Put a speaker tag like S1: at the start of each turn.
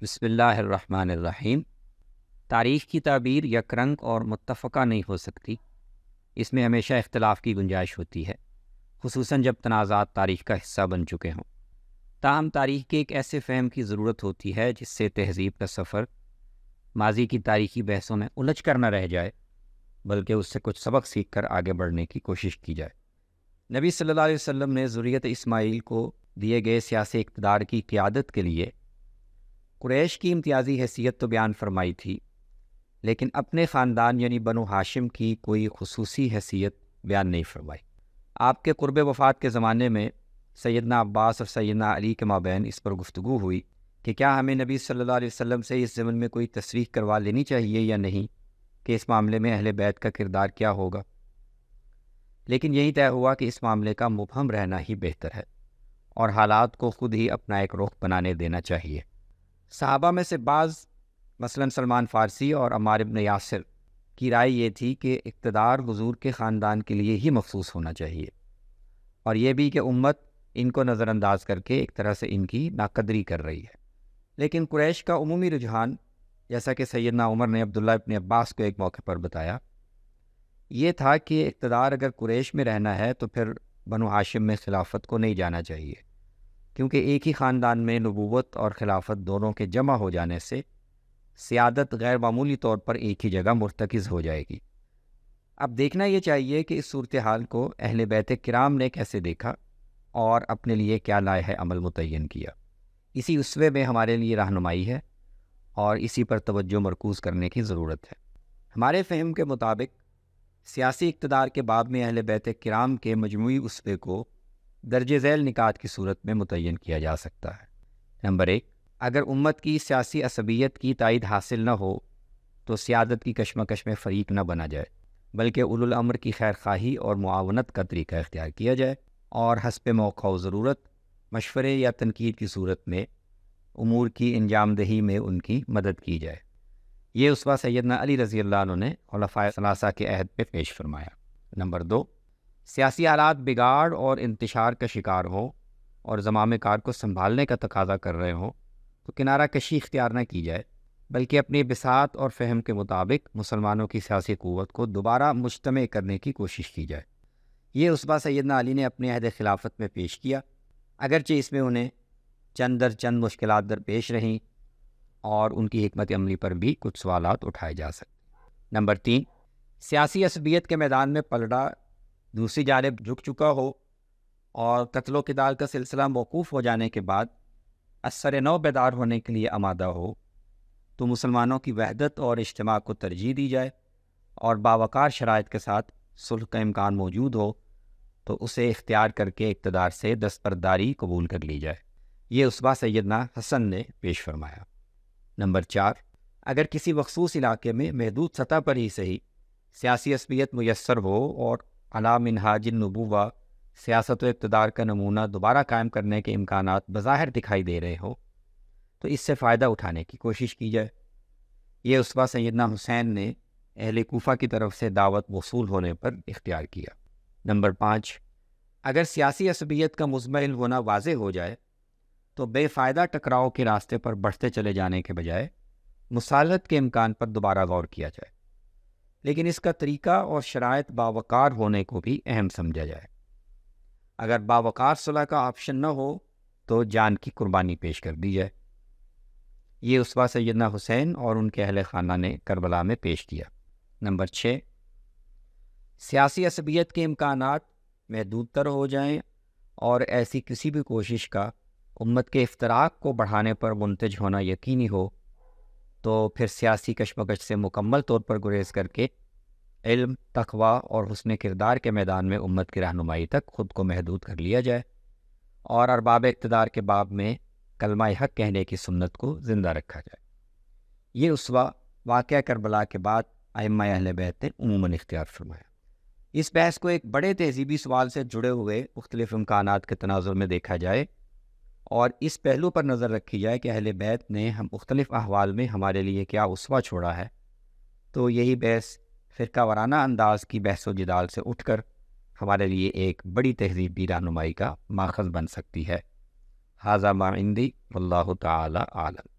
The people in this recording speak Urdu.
S1: بسم اللہ الرحمن الرحیم۔ تاریخ کی تعبیر یک رنگ اور متفقہ نہیں ہو سکتی، اس میں ہمیشہ اختلاف کی گنجائش ہوتی ہے، خصوصاً جب تنازعات تاریخ کا حصہ بن چکے ہوں۔ تاہم تاریخ کے ایک ایسے فہم کی ضرورت ہوتی ہے جس سے تہذیب کا سفر ماضی کی تاریخی بحثوں میں الجھ کر نہ رہ جائے، بلکہ اس سے کچھ سبق سیکھ کر آگے بڑھنے کی کوشش کی جائے۔ نبی صلی اللہ علیہ وسلم نے ذریت اسماعیل کو دیے گئے سیاسی اقتدار کی قیادت کے لیے قریش کی امتیازی حیثیت تو بیان فرمائی تھی، لیکن اپنے خاندان یعنی بنو ہاشم کی کوئی خصوصی حیثیت بیان نہیں فرمائی۔ آپ کے قرب وفات کے زمانے میں سیدنا عباس اور سیدنا علی کے مابین اس پر گفتگو ہوئی کہ کیا ہمیں نبی صلی اللہ علیہ وسلم سے اس ضمن میں کوئی تصریح کروا لینی چاہیے یا نہیں کہ اس معاملے میں اہل بیت کا کردار کیا ہوگا، لیکن یہی طے ہوا کہ اس معاملے کا مبہم رہنا ہی بہتر ہے اور حالات کو خود ہی اپنا ایک رخ بنانے دینا چاہیے۔ صحابہ میں سے بعض مثلاً سلمان فارسی اور عمار بن یاسر کی رائے یہ تھی کہ اقتدار حضور کے خاندان کے لیے ہی مخصوص ہونا چاہیے، اور یہ بھی کہ امت ان کو نظر انداز کر کے ایک طرح سے ان کی ناقدری کر رہی ہے۔ لیکن قریش کا عمومی رجحان، جیسا کہ سیدنا عمر نے عبداللہ ابن عباس کو ایک موقع پر بتایا، یہ تھا کہ اقتدار اگر قریش میں رہنا ہے تو پھر بنو ہاشم میں خلافت کو نہیں جانا چاہیے، کیونکہ ایک ہی خاندان میں نبوت اور خلافت دونوں کے جمع ہو جانے سے سیادت غیر معمولی طور پر ایک ہی جگہ مرتکز ہو جائے گی۔ اب دیکھنا یہ چاہیے کہ اس صورتحال کو اہل بیت کرام نے کیسے دیکھا اور اپنے لیے کیا لائحہ عمل متعین کیا۔ اسی اسوے میں ہمارے لیے رہنمائی ہے اور اسی پر توجہ مرکوز کرنے کی ضرورت ہے۔ ہمارے فہم کے مطابق سیاسی اقتدار کے باب میں اہل بیت کرام کے مجموعی اسوے کو درج ذیل نکات کی صورت میں متعین کیا جا سکتا ہے۔ نمبر 1، اگر امت کی سیاسی عصبیت کی تائید حاصل نہ ہو تو سیادت کی کشمکش میں فریق نہ بنا جائے، بلکہ اولو الامر کی خیر خواہی اور معاونت کا طریقہ اختیار کیا جائے اور حسب موقع و ضرورت مشورے یا تنقید کی صورت میں امور کی انجام دہی میں ان کی مدد کی جائے۔ یہ اسوہ سیدنا علی رضی اللہ عنہ نے خلفائے ثلاثہ کے عہد پہ پیش فرمایا۔ نمبر 2، سیاسی حالات بگاڑ اور انتشار کا شکار ہوں اور زمام کار کو سنبھالنے کا تقاضا کر رہے ہوں تو کنارہ کشی اختیار نہ کی جائے، بلکہ اپنی بساط اور فہم کے مطابق مسلمانوں کی سیاسی قوت کو دوبارہ مجتمع کرنے کی کوشش کی جائے۔ یہ اسوہ سیدنا علی نے اپنے عہد خلافت میں پیش کیا، اگرچہ اس میں انہیں چند در چند مشکلات درپیش رہیں اور ان کی حکمت عملی پر بھی کچھ سوالات اٹھائے جا سکتے۔ نمبر 3، سیاسی عصبیت کے میدان میں پلڑا دوسری جانب جھک چکا ہو اور قتل و قتال کا سلسلہ موقوف ہو جانے کے بعد اثر نو بیدار ہونے کے لیے آمادہ ہو تو مسلمانوں کی وحدت اور اجتماع کو ترجیح دی جائے، اور باوقار شرائط کے ساتھ صلح کا امکان موجود ہو تو اسے اختیار کر کے اقتدار سے دستبرداری قبول کر لی جائے۔ یہ اسوہ سیدنا حسن نے پیش فرمایا۔ نمبر 4، اگر کسی مخصوص علاقے میں محدود سطح پر ہی صحیح سیاسی عصبیت میسر ہو اور علی منہاج النبوہ سیاست و اقتدار کا نمونہ دوبارہ قائم کرنے کے امکانات بظاہر دکھائی دے رہے ہوں تو اس سے فائدہ اٹھانے کی کوشش کی جائے۔ یہ اسوہ سیدنا حسین نے اہل کوفہ کی طرف سے دعوت وصول ہونے پر اختیار کیا۔ نمبر 5، اگر سیاسی عصبیت کا مزمحل ہونا واضح ہو جائے تو بے فائدہ ٹکراؤ کے راستے پر بڑھتے چلے جانے کے بجائے مصالحت کے امکان پر دوبارہ غور کیا جائے، لیکن اس کا طریقہ اور شرائط باوقار ہونے کو بھی اہم سمجھا جائے۔ اگر باوقار صلح کا آپشن نہ ہو تو جان کی قربانی پیش کر دی جائے۔ یہ اسوہ سیدنا حسین اور ان کے اہل خانہ نے کربلا میں پیش کیا۔ نمبر 6، سیاسی عصبیت کے امکانات محدود تر ہو جائیں اور ایسی کسی بھی کوشش کا امت کے افتراق کو بڑھانے پر منتج ہونا یقینی ہو تو پھر سیاسی کشمکش سے مکمل طور پر گریز کر کے علم، تقوی اور حسن کردار کے میدان میں امت کی رہنمائی تک خود کو محدود کر لیا جائے اور ارباب اقتدار کے باب میں کلمہ حق کہنے کی سنت کو زندہ رکھا جائے۔ یہ اسوہ واقعہ کربلا کے بعد ائمہ اہل بیت نے عموماً اختیار فرمایا۔ اس بحث کو ایک بڑے تہذیبی سوال سے جڑے ہوئے مختلف امکانات کے تناظر میں دیکھا جائے اور اس پہلو پر نظر رکھی جائے کہ اہل بیت نے ہم مختلف احوال میں ہمارے لیے کیا اسوہ چھوڑا ہے، تو یہی بحث فرقہ وارانہ انداز کی بحث و جدال سے اٹھ کر ہمارے لیے ایک بڑی تہذیبی رہنمائی کا ماخذ بن سکتی ہے۔ ھذا ما عندی واللہ تعالی اعلم۔